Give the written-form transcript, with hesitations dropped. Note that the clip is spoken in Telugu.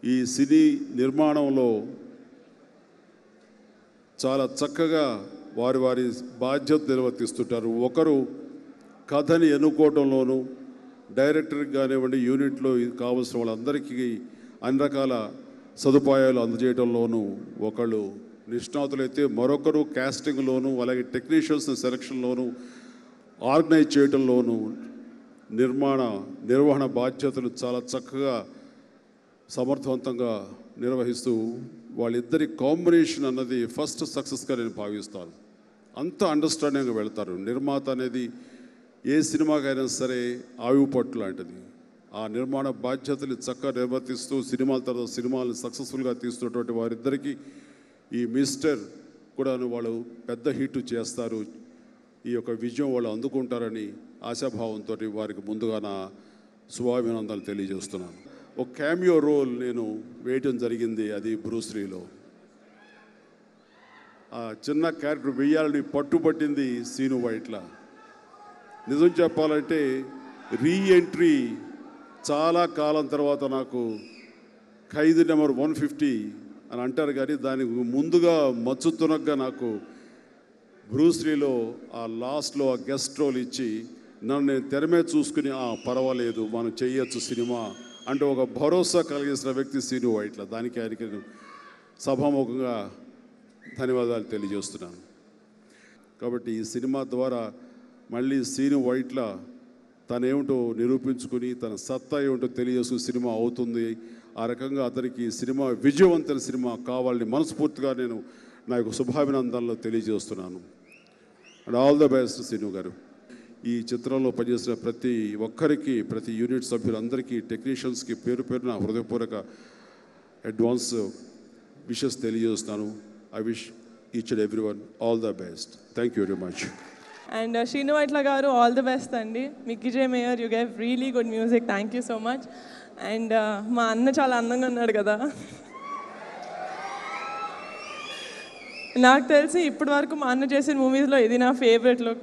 ఈ సినీ నిర్మాణంలో చాలా చక్కగా వారి వారి బాధ్యత నిర్వర్తిస్తుంటారు. ఒకరు కథని ఎన్నుకోవడంలోనూ, డైరెక్టర్కి కానివ్వండి, యూనిట్లో కావాల్సిన వాళ్ళందరికీ అన్ని రకాల సదుపాయాలు అందజేయడంలోనూ ఒకళ్ళు నిష్ణాతులైతే, మరొకరు కాస్టింగ్లోనూ, అలాగే టెక్నీషియన్స్ సెలక్షన్లోనూ, ఆర్గనైజ్ చేయడంలోనూ, నిర్వహణ బాధ్యతలు చాలా చక్కగా సమర్థవంతంగా నిర్వహిస్తూ వాళ్ళిద్దరి కాంబినేషన్ అన్నది ఫస్ట్ సక్సెస్గా నేను భావిస్తాను. అంత అండర్స్టాండింగ్గా వెళ్తారు. నిర్మాత అనేది ఏ సినిమాకైనా సరే ఆయువు పట్టు లాంటిది. ఆ నిర్మాణ బాధ్యతలు చక్కగా నిర్వర్తిస్తూ సినిమాల తర్వాత సినిమాలను సక్సెస్ఫుల్గా తీస్తున్నటువంటి వారిద్దరికీ ఈ మిస్టర్ కూడా వాళ్ళు పెద్ద హిట్ చేస్తారు, ఈ యొక్క విజయం వాళ్ళు అందుకుంటారని ఆశాభావంతో వారికి ముందుగా నా శుభాభినందనలు తెలియజేస్తున్నాను. ఒక క్యామియో రోల్ నేను వేయటం జరిగింది, అది బ్రూస్లీలో. ఆ చిన్న క్యారెక్టర్ వేయాలని పట్టుబట్టింది సీను వైట్ల. నిజం చెప్పాలంటే రీఎంట్రీ చాలా కాలం తర్వాత నాకు ఖైదీ నెంబర్ 150 అని అంటారు, కానీ దానికి ముందుగా మచ్చుతునగ్గా నాకు బ్రూస్లీలో ఆ లాస్ట్లో ఆ గెస్ట్ రోల్ ఇచ్చి నన్ను నేను తెర మీద చూసుకుని పర్వాలేదు మనం చేయొచ్చు సినిమా అంటే ఒక భరోసా కలిగించిన వ్యక్తి సీను వైట్ల. దానికి ఆయనకి నేను సభాముఖంగా ధన్యవాదాలు తెలియజేస్తున్నాను. కాబట్టి ఈ సినిమా ద్వారా మళ్ళీ సీను వైట్ల తనేమిటో నిరూపించుకుని తన సత్తా ఏమిటో తెలియజేసుకుని సినిమా అవుతుంది. ఆ రకంగా అతనికి సినిమా విజయవంతమైన సినిమా కావాలని మనస్ఫూర్తిగా నేను నా యొక్క శుభాభినందనలు తెలియజేస్తున్నాను. And all the best Seenu గారు. ఈ చిత్రంలో పనిచేసిన ప్రతి ఒక్కరికి, ప్రతి యూనిట్ సభ్యులందరికీ, టెక్నీషియన్స్కి పేరు పేరున హృదయపూర్వక అడ్వాన్స్ విషెస్ తెలియజేస్తున్నాను. I wish each and every one all the best. Thank you very much. And Srinu Vaitla గారు ఆల్ ది బెస్ట్ అండి. Mickey J mayor, you gave really good music. Thank you so much. And మా అన్న చాలా అందంగా ఉన్నాడు కదా. నాకు తెలిసి ఇప్పటి వరకు మా అన్న చేసిన మూవీస్లో ఇది నా ఫేవరెట్ లుక్.